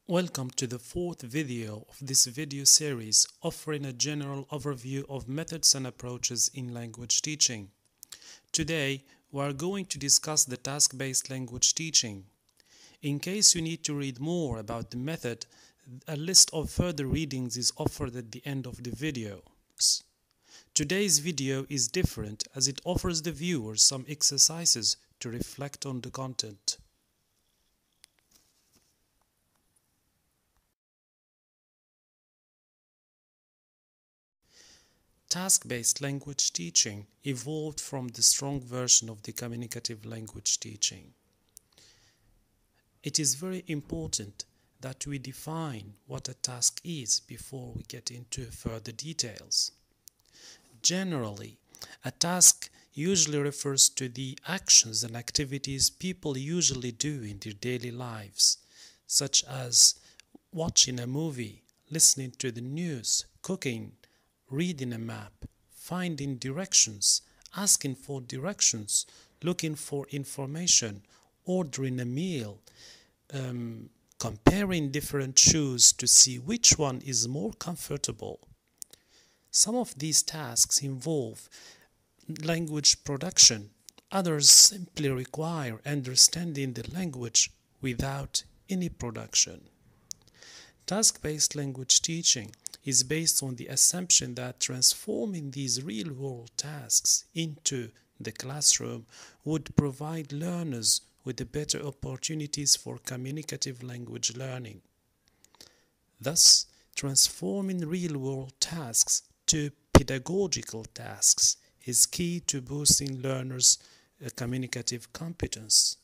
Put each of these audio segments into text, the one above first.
Welcome to the fourth video of this video series offering a general overview of methods and approaches in language teaching. Today, we are going to discuss the task-based language teaching. In case you need to read more about the method, a list of further readings is offered at the end of the video. Today's video is different as it offers the viewer some exercises to reflect on the content. Task-based language teaching evolved from the strong version of the communicative language teaching. It is very important that we define what a task is before we get into further details. Generally, a task usually refers to the actions and activities people usually do in their daily lives, such as watching a movie, listening to the news, cooking, reading a map, finding directions, asking for directions, looking for information, ordering a meal, comparing different shoes to see which one is more comfortable. Some of these tasks involve language production. Others simply require understanding the language without any production. Task-based language teaching is based on the assumption that transforming these real-world tasks into the classroom would provide learners with better opportunities for communicative language learning. Thus, transforming real-world tasks to pedagogical tasks is key to boosting learners' communicative competence.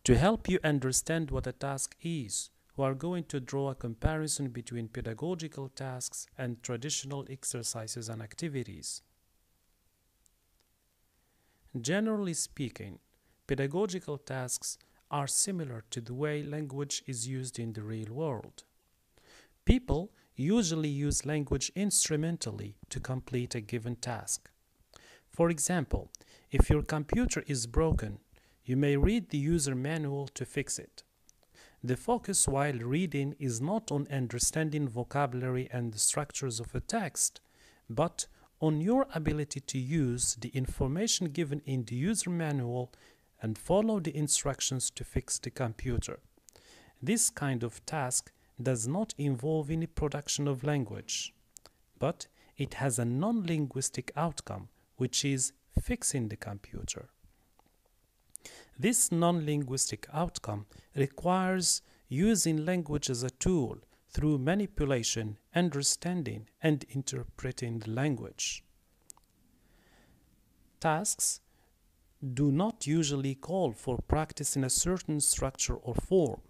To help you understand what a task is, we are going to draw a comparison between pedagogical tasks and traditional exercises and activities. Generally speaking, pedagogical tasks are similar to the way language is used in the real world. People usually use language instrumentally to complete a given task. For example, if your computer is broken, you may read the user manual to fix it. The focus while reading is not on understanding vocabulary and the structures of a text, but on your ability to use the information given in the user manual and follow the instructions to fix the computer. This kind of task does not involve any production of language, but it has a non-linguistic outcome, which is fixing the computer. This non-linguistic outcome requires using language as a tool through manipulation, understanding, and interpreting the language. Tasks do not usually call for practice in a certain structure or form,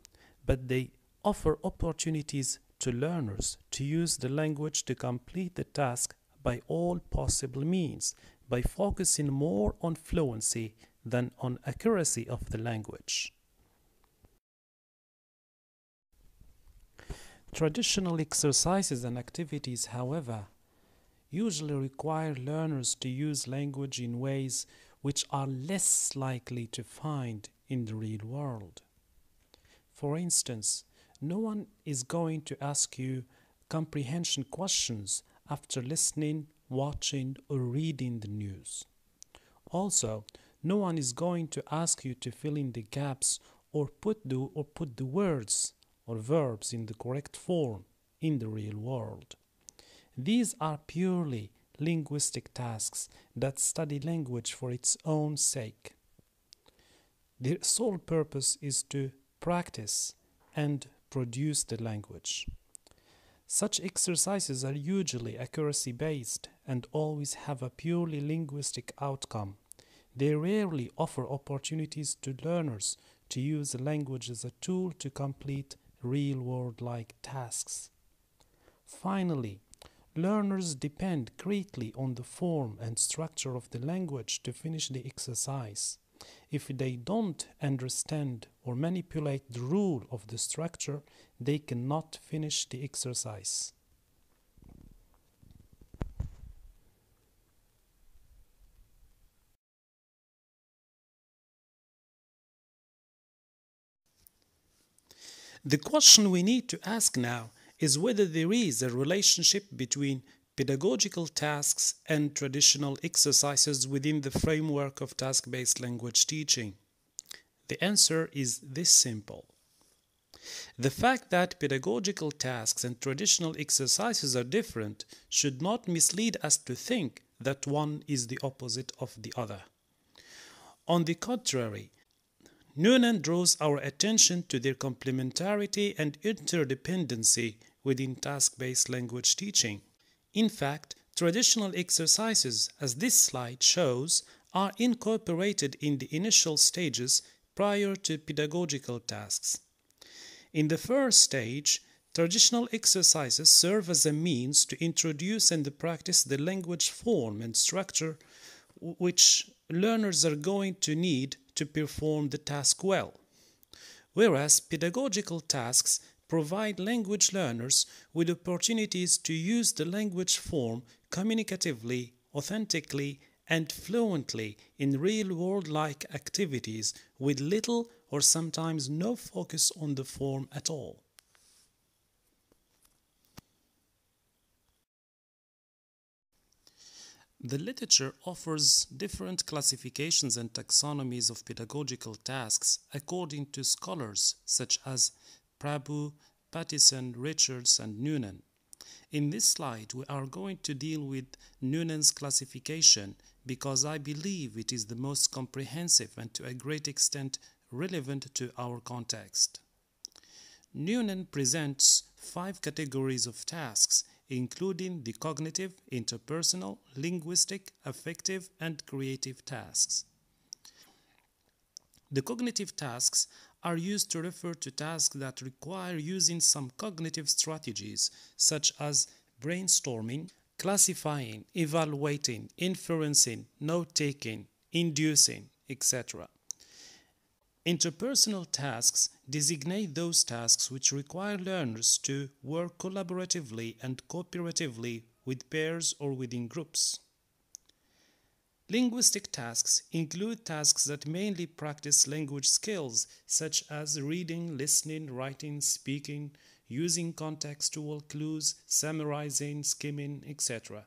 but they offer opportunities to learners to use the language to complete the task by all possible means, by focusing more on fluency than on accuracy of the language. Traditional exercises and activities, however, usually require learners to use language in ways which are less likely to find in the real world. For instance, no one is going to ask you comprehension questions after listening, watching, or reading the news. Also, no one is going to ask you to fill in the gaps or put the words or verbs in the correct form in the real world. These are purely linguistic tasks that study language for its own sake. Their sole purpose is to practice and produce the language. Such exercises are usually accuracy-based and always have a purely linguistic outcome. They rarely offer opportunities to learners to use the language as a tool to complete real-world-like tasks. Finally, learners depend greatly on the form and structure of the language to finish the exercise. If they don't understand or manipulate the rule of the structure, they cannot finish the exercise. The question we need to ask now is whether there is a relationship between pedagogical tasks and traditional exercises within the framework of task-based language teaching. The answer is this simple. The fact that pedagogical tasks and traditional exercises are different should not mislead us to think that one is the opposite of the other. On the contrary, Noonan draws our attention to their complementarity and interdependency within task-based language teaching. In fact, traditional exercises, as this slide shows, are incorporated in the initial stages prior to pedagogical tasks. In the first stage, traditional exercises serve as a means to introduce and practice the language form and structure which learners are going to need to perform the task well, whereas pedagogical tasks provide language learners with opportunities to use the language form communicatively, authentically, and fluently in real-world-like activities with little or sometimes no focus on the form at all. The literature offers different classifications and taxonomies of pedagogical tasks according to scholars such as Prabhu, Pattison, Richards, and Noonan. In this slide, we are going to deal with Noonan's classification because I believe it is the most comprehensive and to a great extent relevant to our context. Noonan presents 5 categories of tasks, including the cognitive, interpersonal, linguistic, affective, and creative tasks. The cognitive tasks are used to refer to tasks that require using some cognitive strategies such as brainstorming, classifying, evaluating, inferencing, note-taking, inducing, etc. Interpersonal tasks designate those tasks which require learners to work collaboratively and cooperatively with pairs or within groups. Linguistic tasks include tasks that mainly practice language skills such as reading, listening, writing, speaking, using contextual clues, summarizing, skimming, etc.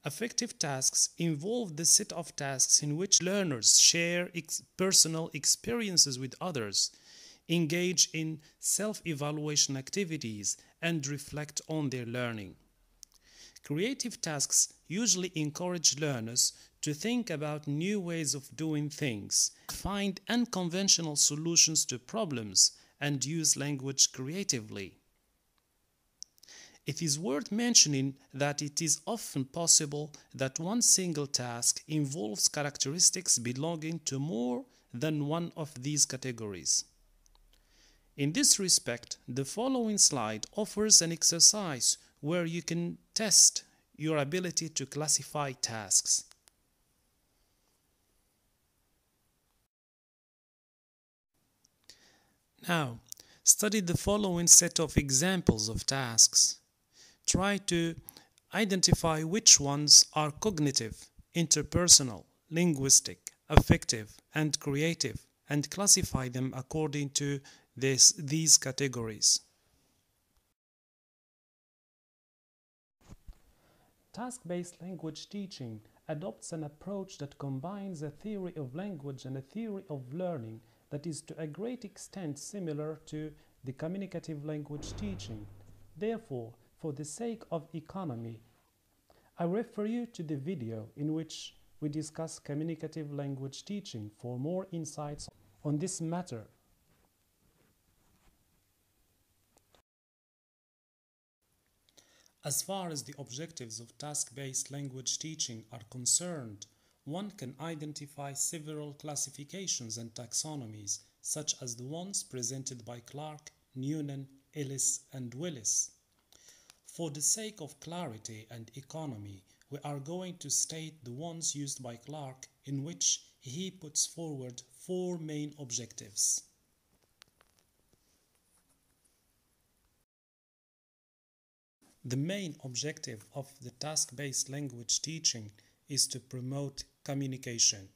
Affective tasks involve the set of tasks in which learners share personal experiences with others, engage in self-evaluation activities, and reflect on their learning. Creative tasks usually encourage learners to think about new ways of doing things, find unconventional solutions to problems, and use language creatively. It is worth mentioning that it is often possible that one single task involves characteristics belonging to more than one of these categories. In this respect, the following slide offers an exercise where you can test your ability to classify tasks. Now, study the following set of examples of tasks. Try to identify which ones are cognitive, interpersonal, linguistic, affective, and creative, and classify them according to these categories. Task-based language teaching adopts an approach that combines a theory of language and a theory of learning that is to a great extent similar to the communicative language teaching. Therefore, for the sake of economy, I refer you to the video in which we discuss communicative language teaching for more insights on this matter. As far as the objectives of task-based language teaching are concerned, one can identify several classifications and taxonomies, such as the ones presented by Clark, Noonan, Ellis, and Willis. For the sake of clarity and economy, we are going to state the ones used by Clark, in which he puts forward 4 main objectives. The main objective of the task-based language teaching is to promote communication.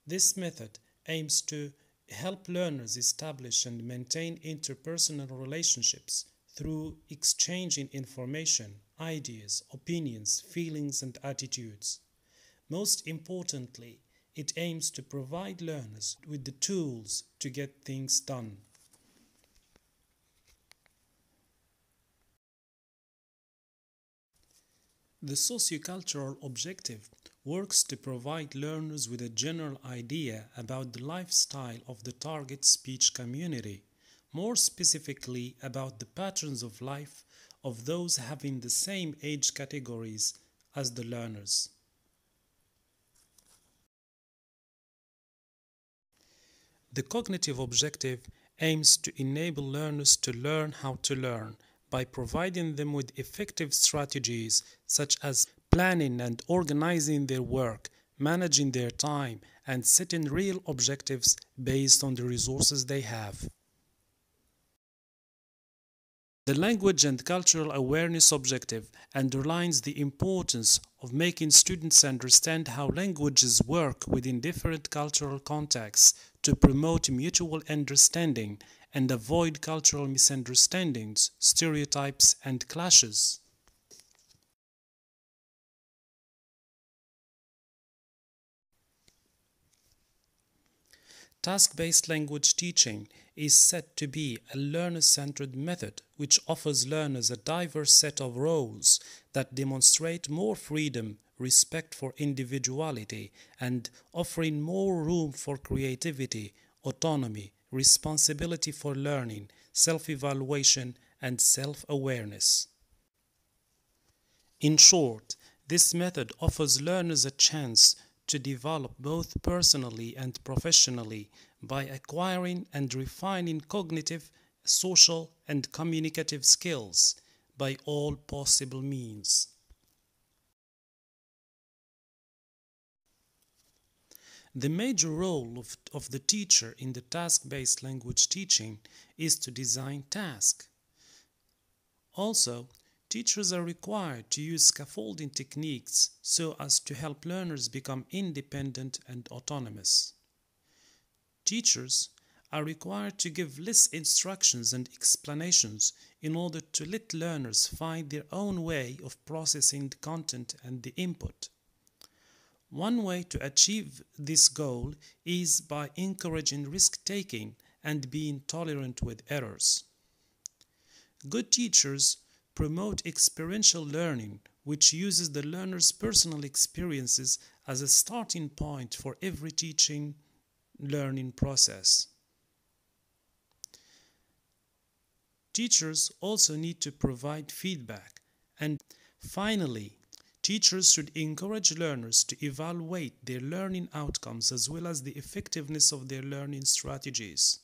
This method aims to help learners establish and maintain interpersonal relationships through exchanging information, ideas, opinions, feelings, and attitudes. Most importantly, it aims to provide learners with the tools to get things done. The sociocultural objective works to provide learners with a general idea about the lifestyle of the target speech community, more specifically about the patterns of life of those having the same age categories as the learners. The cognitive objective aims to enable learners to learn how to learn by providing them with effective strategies such as planning and organizing their work, managing their time, and setting real objectives based on the resources they have. The language and cultural awareness objective underlines the importance of making students understand how languages work within different cultural contexts to promote mutual understanding and avoid cultural misunderstandings, stereotypes, and clashes. Task-based language teaching is said to be a learner-centered method which offers learners a diverse set of roles that demonstrate more freedom, respect for individuality, and offering more room for creativity, autonomy, responsibility for learning, self-evaluation, and self-awareness. In short, this method offers learners a chance to develop both personally and professionally by acquiring and refining cognitive, social, and communicative skills by all possible means. The major role of the teacher in the task-based language teaching is to design tasks. Also, teachers are required to use scaffolding techniques so as to help learners become independent and autonomous. Teachers are required to give less instructions and explanations in order to let learners find their own way of processing the content and the input. One way to achieve this goal is by encouraging risk-taking and being tolerant with errors. Good teachers promote experiential learning, which uses the learner's personal experiences as a starting point for every teaching learning process. Teachers also need to provide feedback. And finally, teachers should encourage learners to evaluate their learning outcomes as well as the effectiveness of their learning strategies.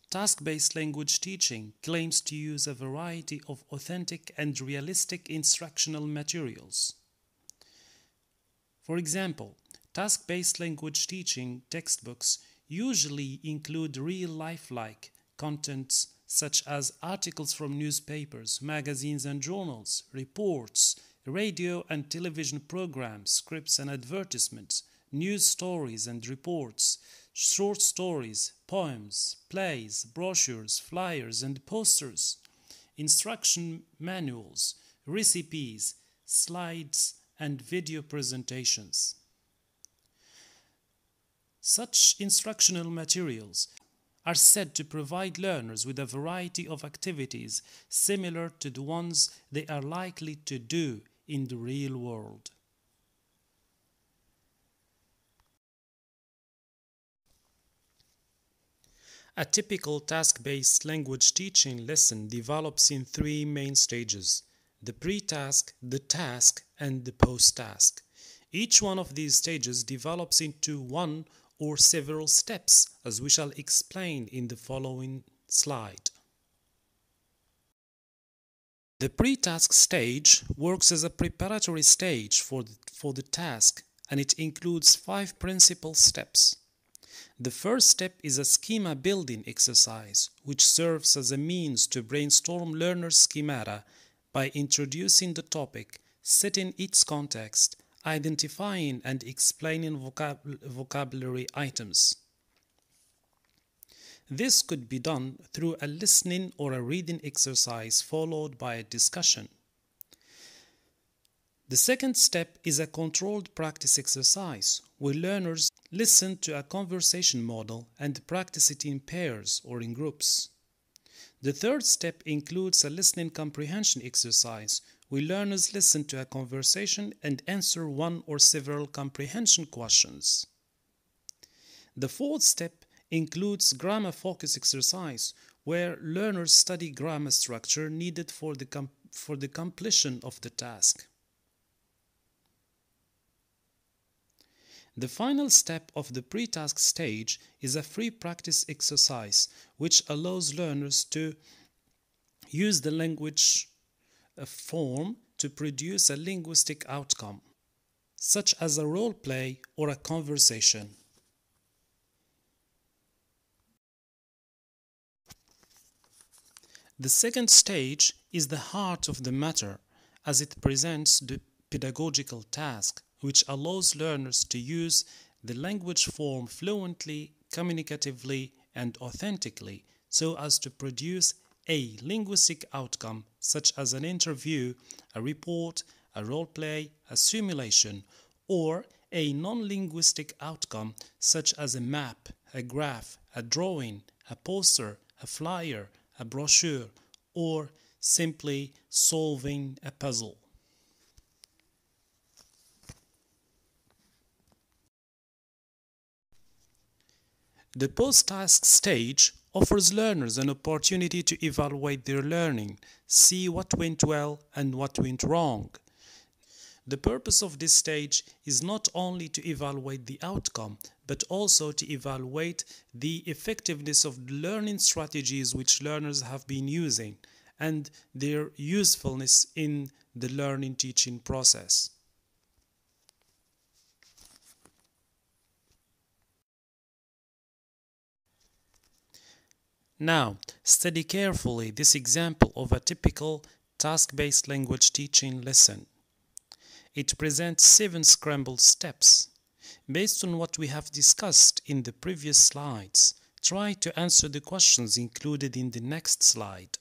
Task-based language teaching claims to use a variety of authentic and realistic instructional materials. For example, task-based language teaching textbooks usually include real-life-like contents such as articles from newspapers, magazines and journals, reports, radio and television programs, scripts and advertisements, news stories and reports, short stories, poems, plays, brochures, flyers and posters, instruction manuals, recipes, slides and video presentations. Such instructional materials are said to provide learners with a variety of activities similar to the ones they are likely to do in the real world. A typical task-based language teaching lesson develops in three main stages: the pre-task, the task, and the post-task. Each one of these stages develops into one or several steps, as we shall explain in the following slide. The pre-task stage works as a preparatory stage for the task, and it includes 5 principal steps. The first step is a schema building exercise, which serves as a means to brainstorm learners' schemata by introducing the topic, setting its context, identifying and explaining vocabulary items. This could be done through a listening or a reading exercise followed by a discussion. The second step is a controlled practice exercise, where learners listen to a conversation model and practice it in pairs or in groups. The third step includes a listening comprehension exercise, where learners listen to a conversation and answer one or several comprehension questions. The fourth step includes grammar focus exercise, where learners study grammar structure needed for the completion of the task. The final step of the pre-task stage is a free practice exercise, which allows learners to use the language form to produce a linguistic outcome, such as a role play or a conversation. The second stage is the heart of the matter, as it presents the pedagogical task, which allows learners to use the language form fluently, communicatively, and authentically, so as to produce a linguistic outcome such as an interview, a report, a role play, a simulation, or a non-linguistic outcome such as a map, a graph, a drawing, a poster, a flyer, a brochure, or simply solving a puzzle. The post-task stage offers learners an opportunity to evaluate their learning, see what went well and what went wrong. The purpose of this stage is not only to evaluate the outcome, but also to evaluate the effectiveness of learning strategies which learners have been using and their usefulness in the learning-teaching process. Now, study carefully this example of a typical task-based language teaching lesson. It presents 7 scrambled steps. Based on what we have discussed in the previous slides, try to answer the questions included in the next slide.